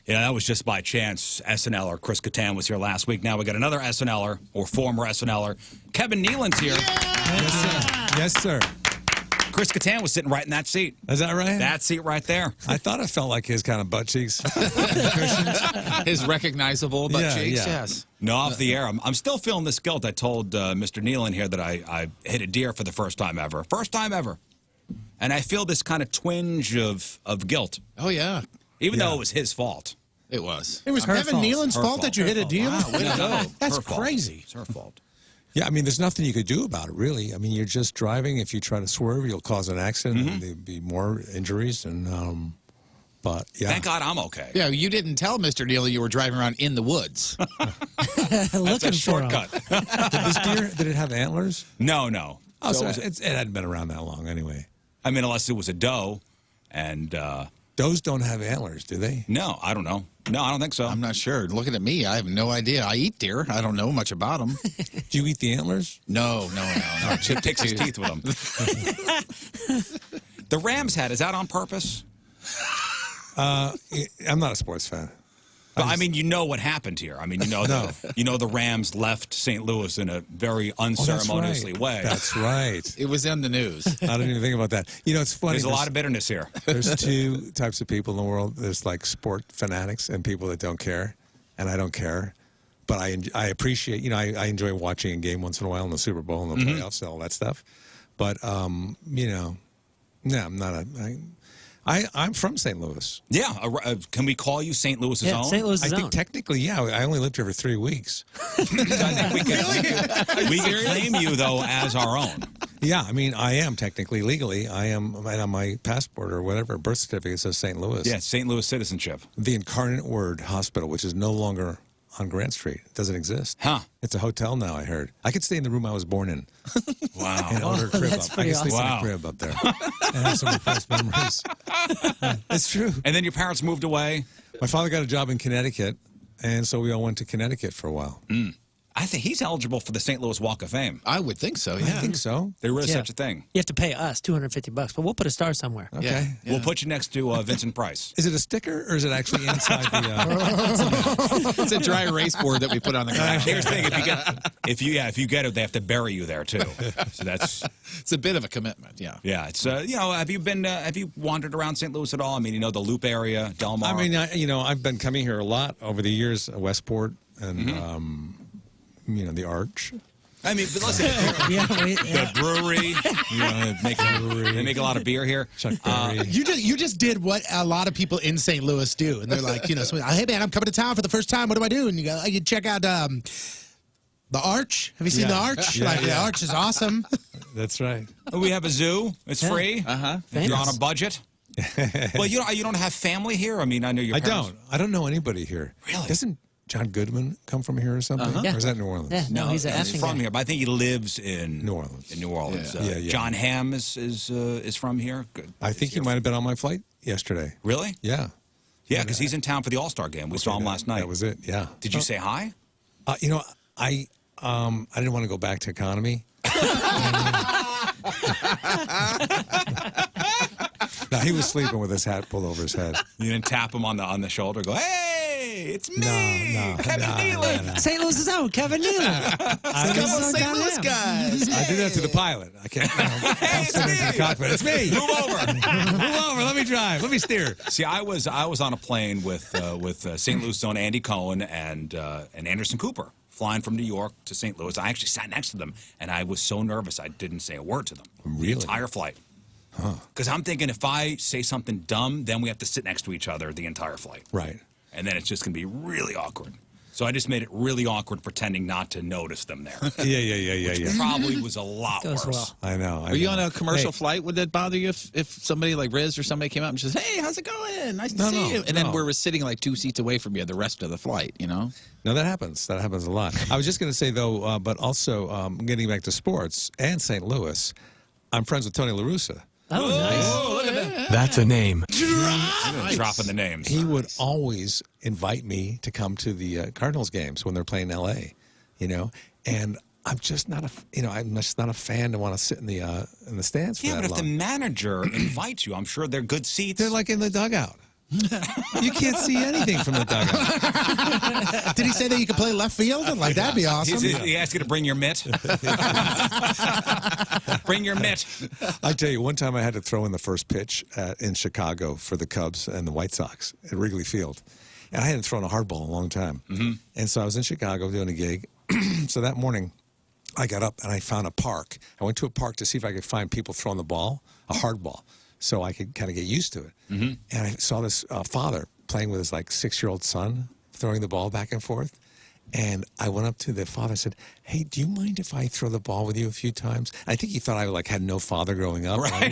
Yeah, that was just by chance. SNLer Chris Kattan was here last week. Now we got another SNLer, or former SNLer. Kevin Nealon's here. Yeah! Yes, sir. Chris Kattan was sitting right in that seat. Is that right? That seat right there. I thought it felt like his kind of butt cheeks. His recognizable butt cheeks, yes. No, off the air. I'm still feeling this guilt. I told Mr. Nealon here that I hit a deer for the first time ever. First time ever. And I feel this kind of twinge of guilt. Oh, yeah. Even though it was his fault. It was. It was Kevin Nealon's fault that you hit a deer? Wow, way to go. That's crazy. It's her fault. Yeah, I mean, there's nothing you could do about it, really. I mean, you're just driving. If you try to swerve, you'll cause an accident. And there'd be more injuries. And but yeah. Thank God I'm okay. Yeah, you didn't tell Mr. Nealon you were driving around in the woods. That's a shortcut. Did this deer, did it have antlers? No. Oh, so it hadn't been around that long anyway. I mean, unless it was a doe, and does don't have antlers, do they? No, I don't know. No, I don't think so. I'm not sure. Looking at me, I have no idea. I eat deer. I don't know much about them. Do you eat the antlers? No. Chip takes his teeth with them. The Rams hat, is that on purpose? I'm not a sports fan. But I mean, you know what happened here. I mean, you know, the Rams left St. Louis in a very unceremoniously way. That's right. It was in the news. I didn't even think about that. You know, it's funny. There's a lot of bitterness here. There's two types of people in the world. There's like sport fanatics and people that don't care, and I don't care. But I appreciate, you know, I enjoy watching a game once in a while in the Super Bowl and the playoffs and all that stuff. But, you know, no, I'm not I'm from St. Louis. Yeah. Can we call you St. Louis's own? St. Louis's I think technically, yeah. I only lived here for 3 weeks. I think we can claim you, though, as our own. Yeah, I mean, I am technically, legally. I am, and on my passport or whatever, birth certificate says St. Louis. Yeah, St. Louis citizenship. The Incarnate Word Hospital, which is no longer on Grant Street. It doesn't exist. Huh. It's a hotel now, I heard. I could stay in the room I was born in. Wow. And order a crib That's up. I can sleep awesome. in a crib up there. And have some repressed memories. It's true. And then your parents moved away? My father got a job in Connecticut, and so we all went to Connecticut for a while. I think he's eligible for the St. Louis Walk of Fame. I would think so, yeah. I think so. There is such a thing. You have to pay us $250, but we'll put a star somewhere. Okay. Yeah. We'll put you next to Vincent Price. Is it a sticker, or is it actually inside the... It's a dry erase board that we put on the ground. Here's the thing: if you get it, they have to bury you there too. So that's It's a bit of a commitment, yeah. yeah. It's you know, have you wandered around St. Louis at all? I mean, you know, the Loop area, Delmar. I mean, you know, I've been coming here a lot over the years, Westport, and, you know, the Arch. I mean, but listen, the brewery. You know, they make a lot of beer here. Chuck Berry. You just did what a lot of people in St. Louis do, and they're like, you know, hey man, I'm coming to town for the first time. What do I do? And you go, you check out the Arch. Have you seen the Arch? The Arch is awesome. That's right. We have a zoo. It's free. If you're on a budget. Well, you don't have family here. I mean, I know your parents. I don't know anybody here. Really? Doesn't John Goodman come from here or something? Yeah. Or is that New Orleans? Yeah, no, he's from here, but I think he lives in New Orleans. In New Orleans. Yeah. John Hamm is from here. Good. I think he might have been on my flight yesterday. Really? Yeah. Yeah, because he's in town for the All-Star game. We saw him last night. That was it, yeah. Did you say hi? You know, I didn't want to go back to economy. No, he was sleeping with his hat pulled over his head. You didn't tap him on the shoulder. Go, hey, it's me, Kevin Nealon. No. St. Louis's own Kevin Nealon. Come on, St. Louis guys. I do that to the pilot. I can't. I'm sitting in the cockpit. It's me. Move over. Move over. Let me drive. Let me steer. See, I was on a plane with St. Louis' own Andy Cohen and Anderson Cooper, flying from New York to St. Louis. I actually sat next to them, and I was so nervous I didn't say a word to them. Really? The entire flight. Because I'm thinking if I say something dumb, then we have to sit next to each other the entire flight. Right. And then it's just going to be really awkward. So I just made it really awkward pretending not to notice them there. Yeah. Probably was a lot Goes worse. well. I know. Are you on a commercial flight? Would that bother you if somebody like Riz or somebody came up and says, hey, how's it going? Nice to see you. And then we're sitting like 2 seats away from you the rest of the flight, you know? No, that happens. That happens a lot. I was just going to say, though, but also getting back to sports and St. Louis, I'm friends with Tony La Russa. Oh, nice. Oh, look at that. That's a name. Dropping the names. He would always invite me to come to the Cardinals games when they're playing L.A., you know, and I'm just not I'm just not a fan to want to sit in the stands for Yeah, that but if long. the manager invites you, I'm sure they're good seats. They're like in the dugout. You can't see anything from the dugout. Did he say that you could play left field? Like, that'd be awesome. He asked you to bring your mitt. Bring your mitt. I tell you, one time I had to throw in the first pitch in Chicago for the Cubs and the White Sox at Wrigley Field. And I hadn't thrown a hard ball in a long time. And so I was in Chicago doing a gig. So that morning, I got up and I found a park. I went to a park to see if I could find people throwing the ball, a hard ball, so I could kind of get used to it. And I saw this father playing with his like 6-year-old son, throwing the ball back and forth. And I went up to the father and said, "Hey, do you mind if I throw the ball with you a few times?" I think he thought I like had no father growing up. Right.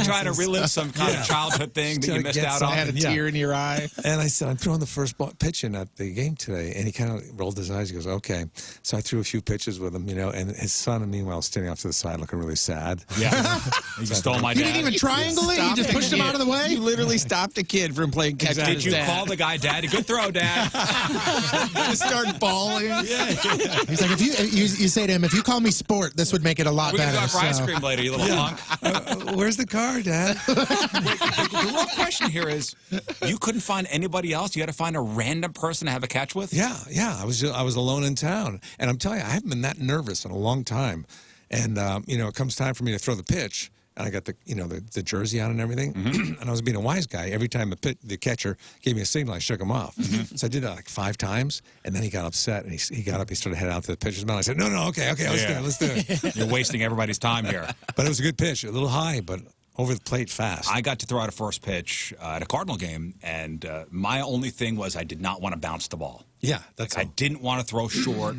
Trying to relive some kind of childhood thing that you missed out on. I had a tear in your eye. And I said, "I'm throwing the first pitch in at the game today." And he kind of rolled his eyes. He goes, "Okay." So I threw a few pitches with him, and his son, meanwhile, was standing off to the side looking really sad. Yeah. You stole my dad. You didn't even triangle it? You just pushed him out of the way? You literally stopped a kid from playing catch with Did his you dad. call the guy, Dad? Good throw, Dad. Just start bawling. He's like, if you say to him, if you call me Sport, this would make it a lot We're going better. to go out for ice cream later, you little punk. Where's the car, Dad? The real question here is, you couldn't find anybody else? You had to find a random person to have a catch with? Yeah. I was alone in town, and I'm telling you, I haven't been that nervous in a long time. And it comes time for me to throw the pitch, and I got the jersey on and everything. And I was being a wise guy. Every time the catcher gave me a signal, I shook him off. So I did that like 5 times, and then he got upset, and he got up, he started heading out to the pitcher's mound. I said, "No, okay, let's do it." You're wasting everybody's time here. But it was a good pitch, a little high, but over the plate fast. I got to throw out a first pitch at a Cardinal game, and my only thing was I did not want to bounce the ball. Yeah, that's I didn't want to throw short,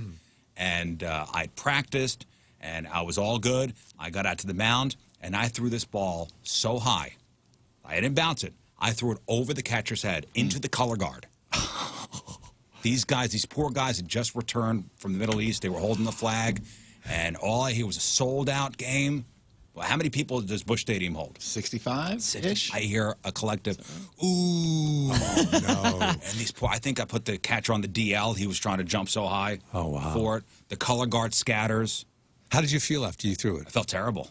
and I'd practiced, and I was all good. I got out to the mound, and I threw this ball so high. I didn't bounce it. I threw it over the catcher's head into the color guard. These poor guys had just returned from the Middle East. They were holding the flag, and all I hear was a sold-out game. Well, how many people does Busch Stadium hold? 65-ish? I hear a collective, ooh. Oh, no. And I think I put the catcher on the DL. He was trying to jump so high for it. The color guard scatters. How did you feel after you threw it? I felt terrible.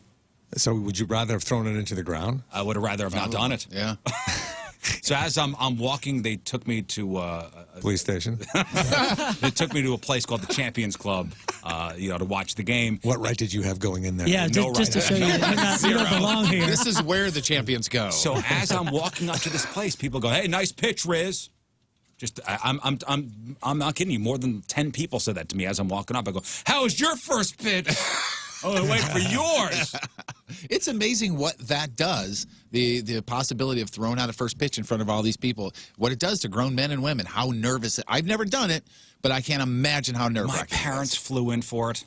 So would you rather have thrown it into the ground? I would have rather have not done it. Yeah. So as I'm walking, they took me to Police station? they took me to a place called the Champions Club, to watch the game. What right did you have going in there? Yeah, just to show you that you don't belong here. This is where the champions go. So as I'm walking up to this place, people go, "Hey, nice pitch, Riz." I'm not kidding you. More than 10 people said that to me as I'm walking up. I go, "How was your first pitch?" "Oh, wait for yours." It's amazing what that does, the possibility of throwing out a first pitch in front of all these people, what it does to grown men and women, how nervous. I've never done it, but I can't imagine how nerve-wracking My parents flew in for it.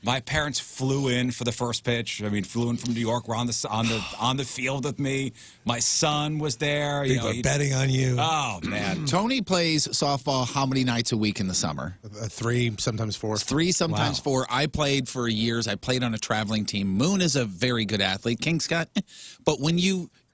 My parents flew in for the first pitch. I mean, flew in from New York. Were on the field with me. My son was there. People are betting on you. Oh man, Tony plays softball how many nights a week in the summer? 3, sometimes 4. 3, sometimes 4. I played for years. I played on a traveling team. Moon is a very good athlete. King Scott. But when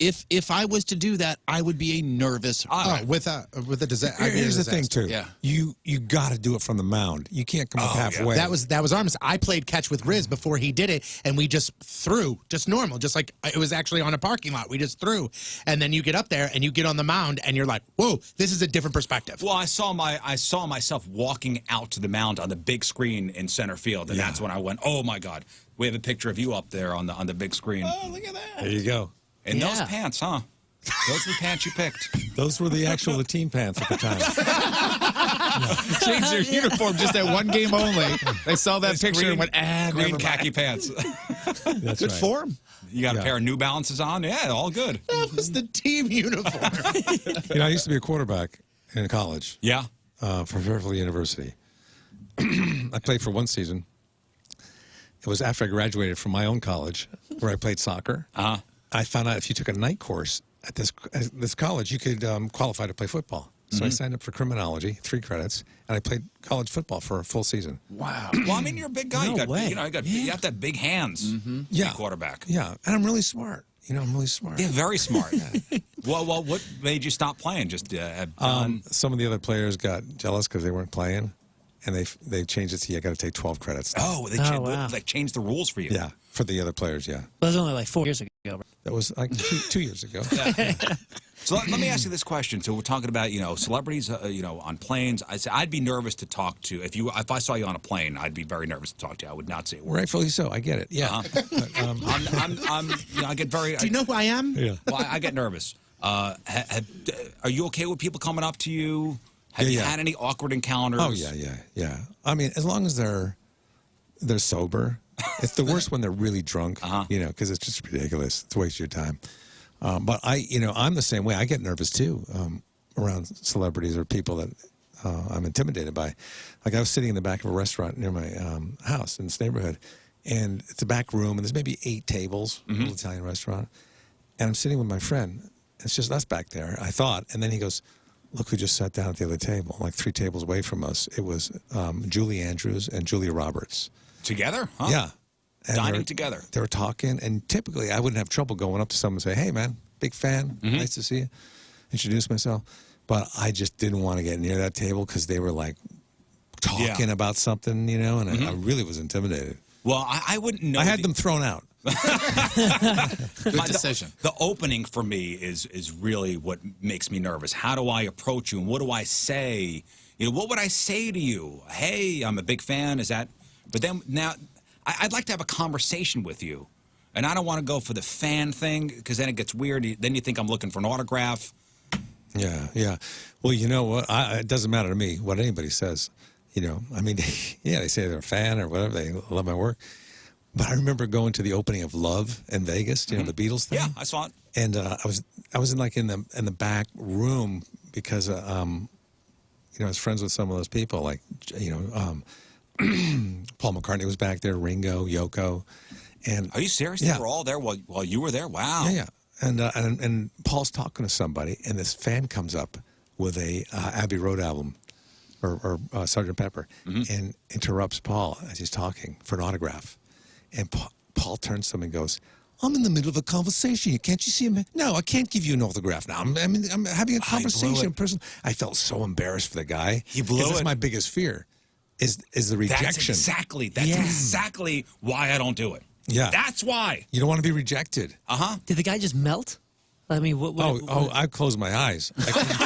if I was to do that, I would be a nervous wreck. With a disaster. Here's the thing, too. Yeah. You got to do it from the mound. You can't come up halfway. That was our mistake. I played catch with Riz before he did it, and we just threw, just normal, just like it was actually on a parking lot. We just threw, and then you get up there and you get on the mound, and you're like, "Whoa, this is a different perspective." Well, I saw myself walking out to the mound on the big screen in center field, and that's when I went, "Oh my God!" We have a picture of you up there on the big screen. Oh, look at that. There you go. In those pants, huh? Those are the pants you picked. Those were the team pants at the time. Changed their uniform just that one game only. They saw that picture and went, green khaki pants. That's good right. form. You got a pair of New Balances on? Yeah, all good. That was the team uniform. I used to be a quarterback in college. Yeah. From Fairfield University. I played for one season. It was after I graduated from my own college where I played soccer. I found out if you took a night course at this college, you could qualify to play football. So I signed up for criminology, 3 credits, and I played college football for a full season. Wow. Well, I mean, you're a big guy. No way. You have to have big hands. Yeah. Quarterback. Yeah, and I'm really smart. I'm really smart. Yeah, very smart. Well, what made you stop playing? Just some of the other players got jealous because they weren't playing, and they changed it to you got to take 12 credits. wow. They changed the rules for you. Yeah, for the other players, yeah. Well, it was only like 4 years ago. That was like two years ago. So let me ask you this question. So we're talking about, celebrities, on planes. I'd be nervous to talk to. If I saw you on a plane, I'd be very nervous to talk to you. I would not say a word. Rightfully so. I get it. Yeah. But, I get very. Do you know who I am? yeah. Well, I get nervous. Are you okay with people coming up to you? Have you had any awkward encounters? Oh yeah. I mean, as long as they're sober. It's the worst when they're really drunk. Because it's just ridiculous. It's a waste of your time. But I'm the same way. I get nervous too around celebrities or people that I'm intimidated by. Like I was sitting in the back of a restaurant near my house in this neighborhood, and it's a back room, and there's maybe 8 tables, a little Italian restaurant, and I'm sitting with my friend. It's just us back there, I thought, and then he goes, "Look who just sat down at the other table, like 3 tables away from us." It was Julie Andrews and Julia Roberts. Together? Huh? Yeah. And Dining together. They were talking, and typically I wouldn't have trouble going up to someone and say, "Hey, man, big fan, nice to see you," introduce myself. But I just didn't want to get near that table because they were like talking about something, and I really was intimidated. Well, I wouldn't know. I had them thrown out. Good decision. The opening for me is really what makes me nervous. How do I approach you, and what do I say? What would I say to you? Hey, I'm a big fan. Is that? But then now, I'd like to have a conversation with you, and I don't want to go for the fan thing because then it gets weird. Then you think I'm looking for an autograph. Yeah. Well, you know what? It doesn't matter to me what anybody says. I mean, yeah, they say they're a fan or whatever. They love my work. But I remember going to the opening of Love in Vegas. The Beatles thing. Yeah, I saw it. And I was in the back room because I was friends with some of those people, like Paul McCartney was back there, Ringo, Yoko, and are you serious? Yeah. They were all there while you were there. Wow. Yeah. And Paul's talking to somebody, and this fan comes up with a Abbey Road album, or Sgt. Pepper, and interrupts Paul as he's talking for an autograph. And Paul turns to him and goes, "I'm in the middle of a conversation. Can't you see him?" "No, I can't give you an autograph now. I'm having a conversation." I felt so embarrassed for the guy. He blew it. That's my biggest fear, is the rejection. That's exactly why I don't do it. Yeah. That's why. You don't want to be rejected. Did the guy just melt? I mean, what? I closed my eyes. I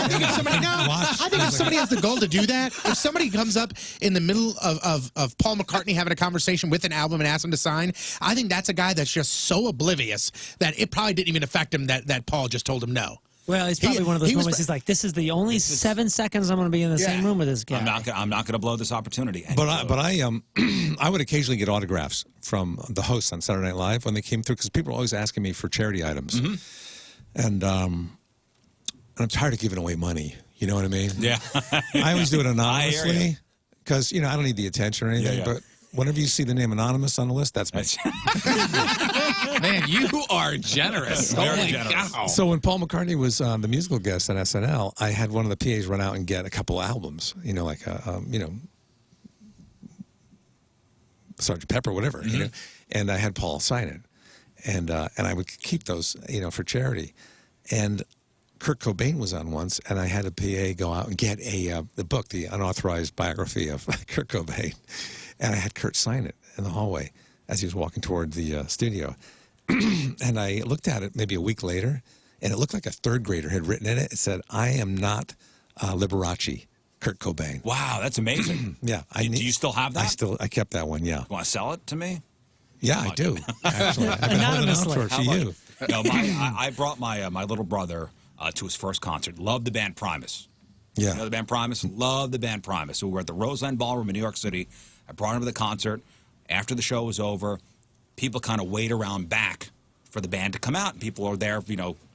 think if somebody has the goal to do that, if somebody comes up in the middle of Paul McCartney having a conversation with an album and asks him to sign, I think that's a guy that's just so oblivious that it probably didn't even affect him that Paul just told him no. Well, it's probably one of those moments. He's like, "This is the only 7 seconds I'm going to be in the same room with this guy." I'm not going to blow this opportunity. But I would occasionally get autographs from the hosts on Saturday Night Live when they came through because people are always asking me for charity items, and I'm tired of giving away money. You know what I mean? Yeah. I always do it anonymously because I don't need the attention or anything. Yeah. But whenever you see the name anonymous on the list, that's me. Man, you are generous. Very generous. Cow. So when Paul McCartney was the musical guest on SNL, I had one of the PAs run out and get a couple albums, like Sgt. Pepper, whatever, and I had Paul sign it, and I would keep those, for charity. And Kurt Cobain was on once, and I had a PA go out and get the book, the unauthorized biography of Kurt Cobain, and I had Kurt sign it in the hallway as he was walking toward the studio. And I looked at it maybe a week later, and it looked like a 3rd grader had written in it. It said, "I am not Liberace, Kurt Cobain." Wow, that's amazing. Yeah. Do you still have that? I kept that one, yeah. You want to sell it to me? Yeah, I do. Actually, I've been holding out for it for you. No, I brought my little brother to his first concert. Loved the band Primus. Yeah. You know the band Primus? Loved the band Primus. So we were at the Roseland Ballroom in New York City. I brought him to the concert. After the show was over, people kind of wait around back for the band to come out, and people are there,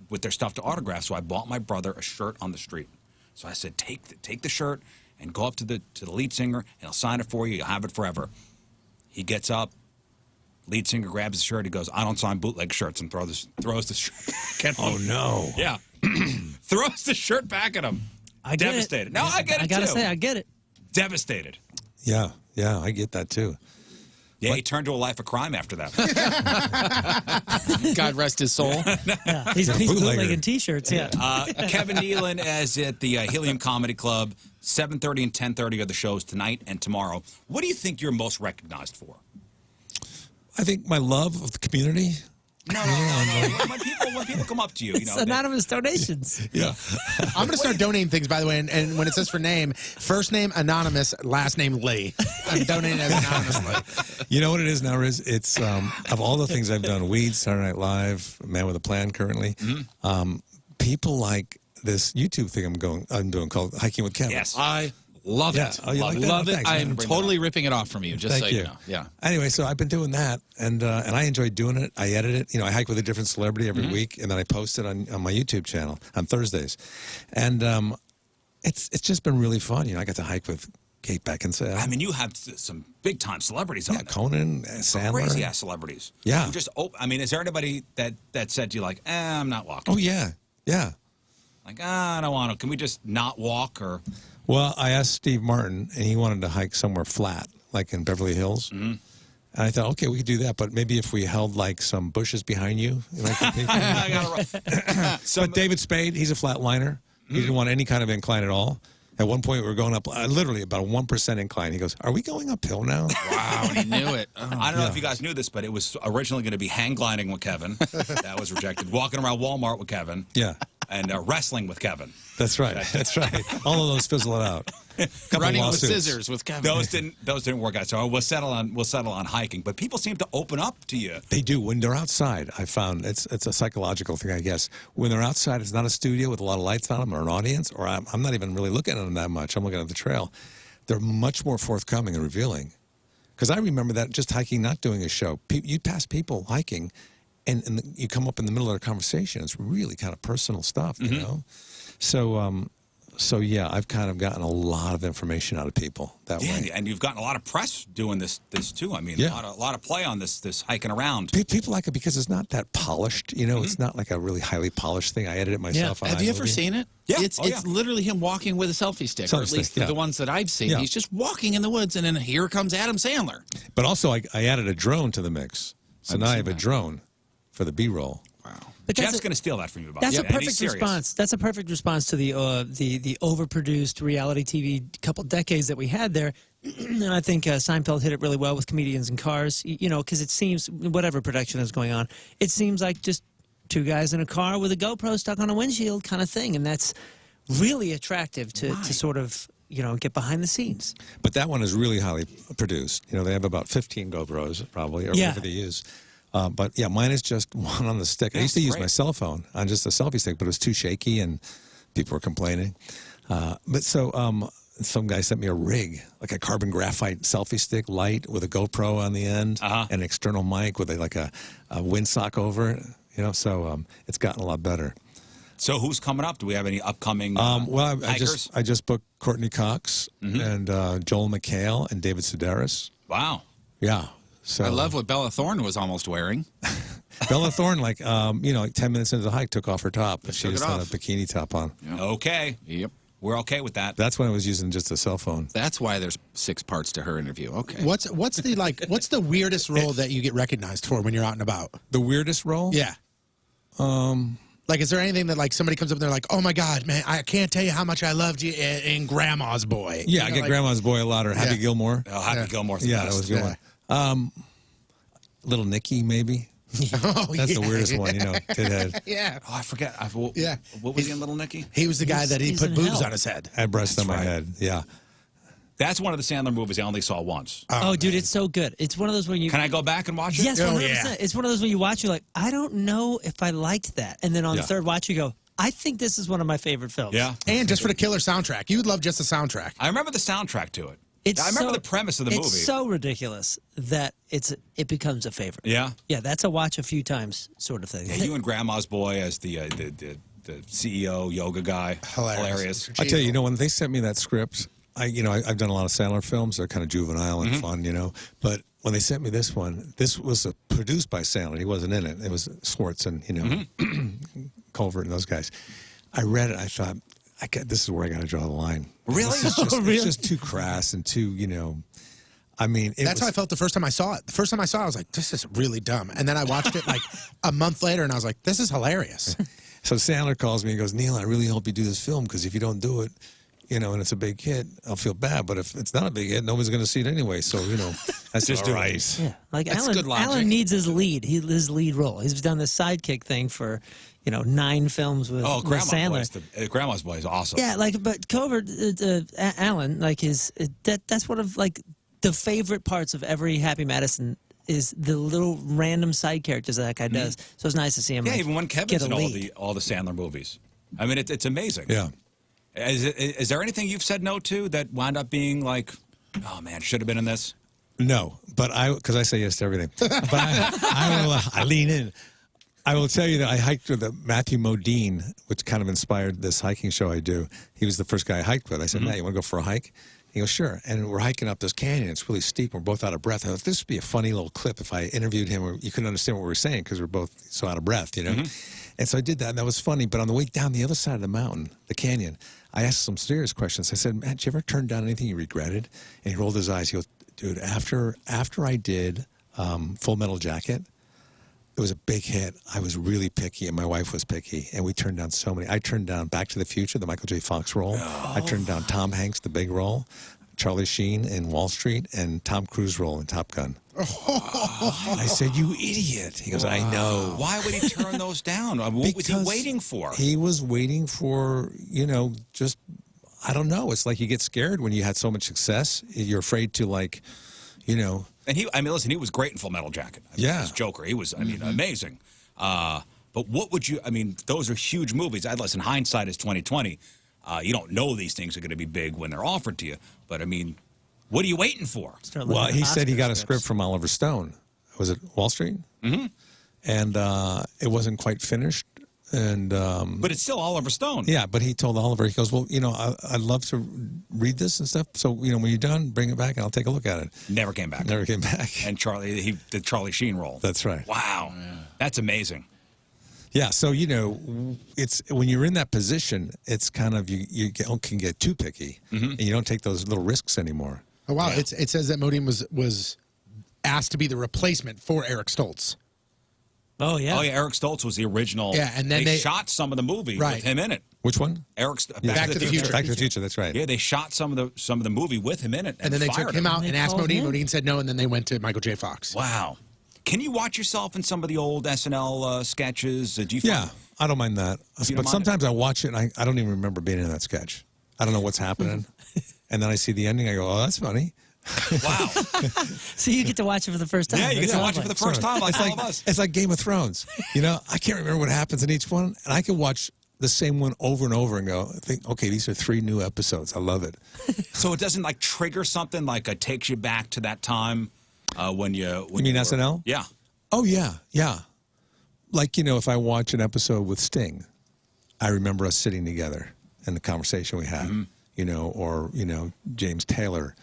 with their stuff to autograph. So I bought my brother a shirt on the street. So I said, take the shirt and go up to the lead singer, and he'll sign it for you. You'll have it forever. He gets up. Lead singer grabs the shirt. He goes, "I don't sign bootleg shirts," and throws the shirt back at him. Oh, no. Yeah. Throws the shirt back at him. Devastated. No, I get it, I gotta too. say, I get it. Devastated. Yeah, I get that, too. Yeah, he turned to a life of crime after that. God rest his soul. Yeah, he's bootlegging T-shirts. Yeah. Kevin Nealon is at the Helium Comedy Club. 7:30 and 10:30 are the shows tonight and tomorrow. What do you think you're most recognized for? I think my love of the community, No. When people come up to you, It's anonymous donations. Yeah. I'm going to start donating things, by the way, and when it says for name, first name anonymous, last name Lee. I'm donating as anonymously. You know what it is now, Riz? It's of all the things I've done, Weeds, Saturday Night Live, Man with a Plan currently, people like this YouTube thing I'm doing called Hiking with Kevin. Yes. I love Yeah. it. Oh, you like that? Love Oh, it. thanks, I man. am totally ripping it off from you, just Thank so you. you know. Yeah. Anyway, so I've been doing that, and I enjoy doing it. I edit it. You know, I hike with a different celebrity every week, and then I post it on my YouTube channel on Thursdays. And it's just been really fun. You know, I got to hike with Kate Beckinsale. I mean, you have some big time celebrities on yeah, there. Conan, Sandler. Crazy ass celebrities. Yeah. Who just I mean, is there anybody that said to you like, I'm not walking? Oh yeah, yeah. Like, I don't want to. Can we just not walk? Or Well, I asked Steve Martin, and he wanted to hike somewhere flat, like in Beverly Hills. And I thought, okay, we could do that, but maybe if we held like some bushes behind you. Like, I gotta but David Spade, he's a flatliner. He didn't want any kind of incline at all. At one point, we were going up literally about a 1% incline. He goes, "Are we going uphill now?" Wow, he knew it. Oh. I don't know if you guys knew this, but it was originally going to be hang gliding with Kevin. That was rejected. Walking around Walmart with Kevin. Yeah, And wrestling with Kevin. that's right. That's right. All of those fizzle it out. Couple Running with lawsuits. scissors with Kevin. Those didn't work out. So we'll settle on hiking. But people seem to open up to you. They do when they're outside. I found it's a psychological thing, I guess. When they're outside, it's not a studio with a lot of lights on them or an audience, or I'm not even really looking at them that much. I'm looking at the trail. They're much more forthcoming and revealing. Because I remember that just hiking, not doing a show. You pass people hiking, and you come up in the middle of a conversation. It's really kind of personal stuff, you know. So yeah, I've kind of gotten a lot of information out of people that way. And you've gotten a lot of press doing this too. I mean, a lot of play on this hiking around. People like it because it's not that polished. You know, it's not like a really highly polished thing. I edit it myself. Have you ever seen it? Yeah. It's literally him walking with a selfie stick, or at least the ones that I've seen. Yeah. He's just walking in the woods, and then here comes Adam Sandler. But also, I added a drone to the mix. So now I have a drone for the B-roll. Wow. But Jeff's going to steal that from you. That's a and he's perfect serious. response. That's a perfect response to the overproduced reality TV couple decades that we had there. And I think Seinfeld hit it really well with comedians in cars. You know, because it seems whatever production is going on, it seems like just two guys in a car with a GoPro stuck on a windshield kind of thing, and that's really attractive to sort of get behind the scenes. But that one is really highly produced. You know, they have about 15 GoPros probably, or whatever they use. But yeah, mine is just one on the stick. I used to use my cell phone on just a selfie stick, but it was too shaky and people were complaining. Some guy sent me a rig, like a carbon graphite selfie stick, light with a GoPro on the end, and an external mic with a windsock over it. You know, so it's gotten a lot better. So who's coming up? Do we have any upcoming Well, hikers? I just booked Courtney Cox and Joel McHale and David Sedaris. Wow. Yeah. So I love what Bella Thorne was almost wearing. Bella Thorne, like 10 minutes into the hike, took off her top. She just had a bikini top on. Yep. Okay. Yep. We're okay with that. That's when I was using just a cell phone. That's why there's 6 parts to her interview. Okay. What's the weirdest role that you get recognized for when you're out and about? The weirdest role? Yeah. Like, is there anything that, like, somebody comes up and they're like, oh, my God, man, I can't tell you how much I loved you in Grandma's Boy. Yeah, I get Grandma's Boy a lot, or Happy Gilmore. Oh, Happy Gilmore. Yeah, that was a good one. Little Nicky, maybe. Oh, That's the weirdest one, kidhead. Yeah. Oh, I forget. What was he in Little Nicky? He was the guy that he he's put in boobs hell. on his head. I had breasts on my head. Yeah. That's one of the Sandler movies I only saw once. Oh, dude, it's so good. It's one of those when you Can I go back and watch it? Yes, 100%. Oh, yeah. It's one of those when you watch, you're like, I don't know if I liked that. And then on the third watch, you go, I think this is one of my favorite films. Yeah. And just for the killer soundtrack. You would love just the soundtrack. I remember the soundtrack to it. I so- remember the premise of the movie. It's so ridiculous that it becomes a favorite. Yeah. Yeah, that's a watch a few times sort of thing. Yeah, you and Grandma's Boy as the CEO yoga guy. Hilarious. I tell you, when they sent me that script, I've done a lot of Sandler films. They're kind of juvenile and fun, But when they sent me this one, this was produced by Sandler. He wasn't in it. It was Schwartz and, Culvert and those guys. I read it. I thought, this is where I got to draw the line. Really? It's just too crass and too, I mean, That's how I felt the first time I saw it. The first time I saw it, I was like, this is really dumb. And then I watched it like a month later, and I was like, this is hilarious. So Sandler calls me and goes, Neil, I really hope you do this film, because if you don't do it, you know, and it's a big hit, I'll feel bad. But if it's not a big hit, nobody's going to see it anyway. So, you know, that's just all right. Yeah, like That's good logic. Alan needs his lead role. He's done the sidekick thing for 9 films with, with Sandler. Grandma's Boy is awesome. Yeah, like, but Covert, Alan, like, that's one of, like, the favorite parts of every Happy Madison is the little random side characters that guy does. So it's nice to see him. Yeah, like, even when Kevin's get a in lead. all the Sandler movies. I mean, it's amazing. Yeah. Is there anything you've said no to that wound up being like, oh man, should have been in this? No, but because I say yes to everything. But I lean in. I will tell you that I hiked with Matthew Modine, which kind of inspired this hiking show I do. He was the first guy I hiked with. I said, Matt, you want to go for a hike? He goes, sure. And we're hiking up this canyon. It's really steep. We're both out of breath. I thought this would be a funny little clip if I interviewed him, or you couldn't understand what we were saying because we're both so out of breath, you know? And so I did that, and that was funny. But on the way down the other side of the mountain, the canyon, I asked some serious questions. I said, Matt, did you ever turn down anything you regretted? And he rolled his eyes. He goes, dude, after I did Full Metal Jacket, it was a big hit. I was really picky, and my wife was picky, and we turned down so many. I turned down Back to the Future, the Michael J. Fox role. I turned down Tom Hanks, the big role, Charlie Sheen in Wall Street, and Tom Cruise role in Top Gun. I said, you idiot. He goes, I know. Why would he turn those down? I mean, what was he waiting for? He was waiting for, just, I don't know. It's like you get scared when you had so much success. You're afraid to, like, And listen, he was great in Full Metal Jacket. As Joker, he was, amazing. But what would you? Those are huge movies. Listen, hindsight is 20/20. You don't know these things are going to be big when they're offered to you. But what are you waiting for? Well, he said he got a script from Oliver Stone. Was it Wall Street? Mm-hmm. And it wasn't quite finished. And but it's still Oliver Stone. Yeah, but he told Oliver, he goes, well, I'd love to read this and stuff. So, when you're done, bring it back and I'll take a look at it. Never came back. Never came back. And he did Charlie Sheen role. That's right. Wow. Yeah. That's amazing. Yeah, so, it's when you're in that position, it's kind of, you can get too picky, and you don't take those little risks anymore. Oh, wow. Yeah. It says that Modine was asked to be the replacement for Eric Stoltz. Oh, yeah. Oh, yeah, Eric Stoltz was the original. Yeah, and then they shot some of the movie with him in it. Which one? Back to the Future. Back to the Future, that's right. Yeah, they shot some of the movie with him in it. And then they took him out and asked Modine. Modine said no, and then they went to Michael J. Fox. Wow. Can you watch yourself in some of the old SNL sketches? Do you I don't mind that. But sometimes I watch it, and I don't even remember being in that sketch. I don't know what's happening. And then I see the ending, I go, oh, that's funny. Wow. So you get to watch it for the first time. Yeah, you get to watch it for the first time, like all of us. It's like Game of Thrones. I can't remember what happens in each one, and I can watch the same one over and over and think, okay, these are 3 new episodes. I love it. So it doesn't trigger something it takes you back to that time when you mean SNL? Yeah. Oh yeah. Like if I watch an episode with Sting, I remember us sitting together and the conversation we had. Or James Taylor.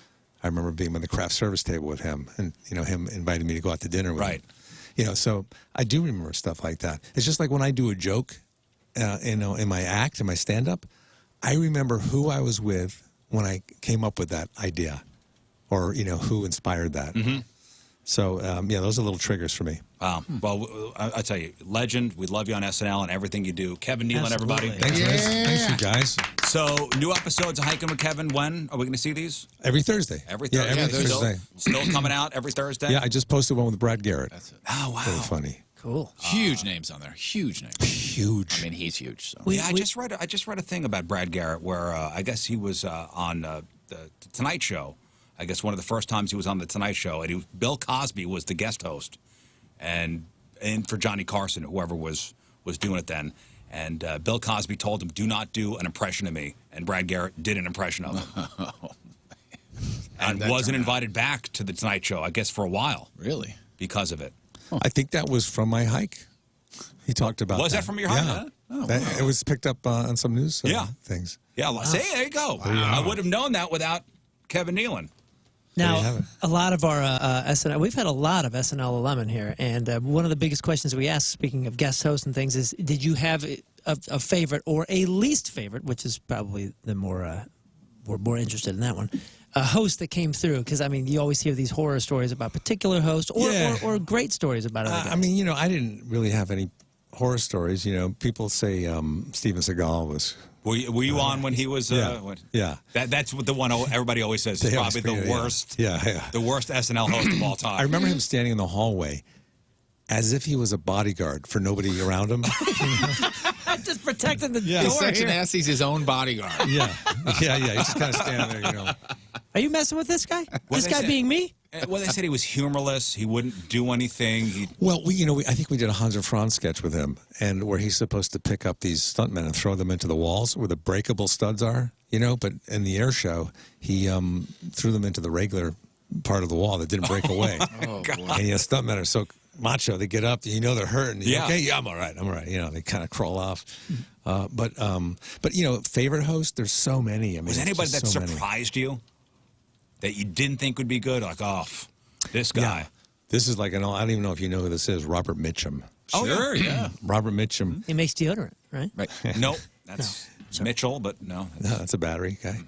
I remember being on the craft service table with him, and him inviting me to go out to dinner with him. So I do remember stuff like that. It's just like when I do a joke, in my act, in my stand-up, I remember who I was with when I came up with that idea, or who inspired that. So those are little triggers for me. Well, I tell you, legend. We love you on SNL and everything you do. Kevin Nealon, everybody. Thanks, Riz. Thanks, you guys. So, new episodes of Hiking with Kevin. When are we going to see these? Every Thursday. Every Thursday. Yeah, every Thursday. Still coming out every Thursday. Yeah, I just posted one with Brad Garrett. That's it. Oh wow, really funny. Cool. Huge names on there. Huge names. Huge. He's huge. So. I just read a thing about Brad Garrett where I guess he was on the Tonight Show. I guess one of the first times he was on the Tonight Show, and Bill Cosby was the guest host, and for Johnny Carson, whoever was doing it then. And Bill Cosby told him, "Do not do an impression of me." And Brad Garrett did an impression of him, and wasn't invited back to the Tonight Show, I guess, for a while. Really? Because of it. I think that was from my hike. He talked about Was that from your hike? Yeah. Oh, wow. It was picked up on some news things. Yeah, see, there you go. Wow. I would have known that without Kevin Nealon. Now, a lot of our SNL, we've had a lot of SNL alumni here, and one of the biggest questions we ask, speaking of guest hosts and things, is did you have a favorite or a least favorite, which is probably the more, we're more interested in that one, a host that came through? Because, you always hear these horror stories about particular hosts or great stories about other guys. I didn't really have any horror stories. People say Steven Seagal was Were you on when he was? Yeah. That's what the one everybody always says is They probably the always figure, worst. Yeah. The worst SNL host of all time. I remember him standing in the hallway as if he was a bodyguard for nobody around him. Just protecting the Yeah. door His section here. S, he's his own bodyguard. Yeah. He's just kind of standing there, you know. Are you messing with this guy? This they guy say- being me? Well, they said he was humorless. He wouldn't do anything. Well, I think we did a Hans and Franz sketch with him, and where he's supposed to pick up these stuntmen and throw them into the walls where the breakable studs are, but in the air show, he threw them into the regular part of the wall that didn't break away. Oh, boy. And stuntmen are so macho, they get up, they're hurting. Yeah. Okay, yeah, I'm all right. They kind of crawl off. But favorite host, there's so many. I mean, Was anybody that just so many. surprised you that you didn't think would be good? Like, this guy. Yeah. This is like I don't even know if you know who this is. Robert Mitchum. Oh, Sure, yeah. Robert Mitchum. He makes deodorant, right? Right. Nope. That's Mitchell, but no. No, that's a battery guy.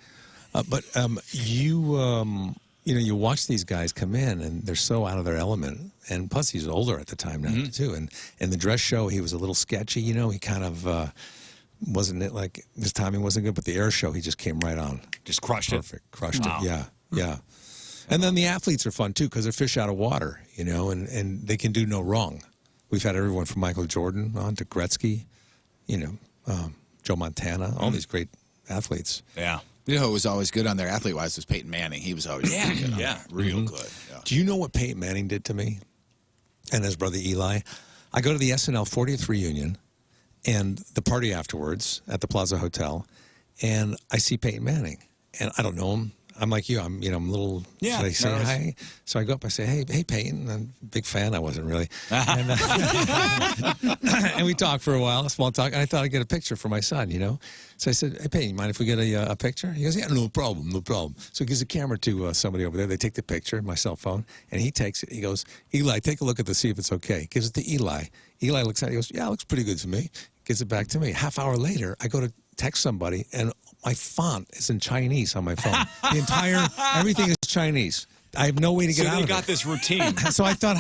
But you watch these guys come in, and they're so out of their element. And plus, he's older at the time now, too. And in the dress show, he was a little sketchy, He kind of wasn't it like his timing wasn't good, but the air show, he just came right on. Just crushed Perfect. Crushed Wow. it. Yeah. And then the athletes are fun, too, because they're fish out of water, and they can do no wrong. We've had everyone from Michael Jordan on to Gretzky, Joe Montana, all these great athletes. it. Yeah. Who was always good on there athlete-wise was Peyton Manning. He was always Yeah. really good on Yeah. there. Real good. Yeah. Do you know what Peyton Manning did to me and his brother Eli? I go to the SNL 40th reunion and the party afterwards at the Plaza Hotel, and I see Peyton Manning, and I don't know him. I'm like you. I'm a little. Yeah, So they say nervous. hi. So I go up. I say, hey, Peyton. I'm a big fan. I wasn't really. And, and we talked for a while, small talk. And I thought I'd get a picture for my son. So I said, hey, Peyton, you mind if we get a picture? He goes, yeah, no problem. So he gives a camera to somebody over there. They take the picture, my cell phone, and he takes it. He goes, Eli, take a look at this, see if it's okay. Gives it to Eli. Eli looks at it. He goes, yeah, it looks pretty good to me. Gives it back to me. Half hour later, I go to text somebody, and my font is in Chinese on my phone. Everything is Chinese. I have no way to get So out you of got it. this routine. So I thought,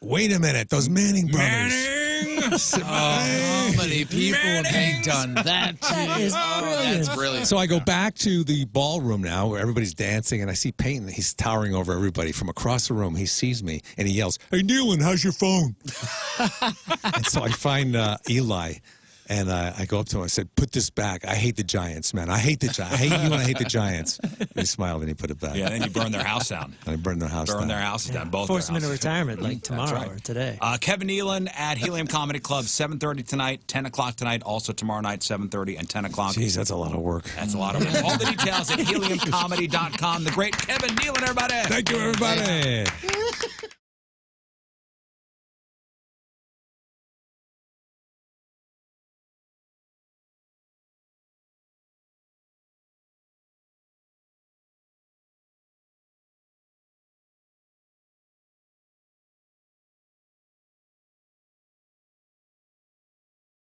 wait a minute, those Manning brothers. How many people have done that to That you? is brilliant. That's brilliant. So I go back to the ballroom now where everybody's dancing, and I see Peyton. He's towering over everybody. From across the room, he sees me, and he yells, hey, Nealon, how's your phone? And so I find Eli, and I go up to him. I said, put this back. I hate the Giants, man. I hate the Giants. I hate you, and I hate the Giants. And he smiled, and he put it back. Yeah, then you burn their house down. And I burned their house down. Burn their house down. Both Force their him into houses. retirement like tomorrow right. or today. Kevin Nealon at Helium Comedy Club, 7:30 tonight, 10 o'clock tonight, also tomorrow night, 7:30 and 10 o'clock. Jeez, that's a lot of work. That's a lot of it. All the details at heliumcomedy.com. The great Kevin Nealon, everybody. Thank you, everybody.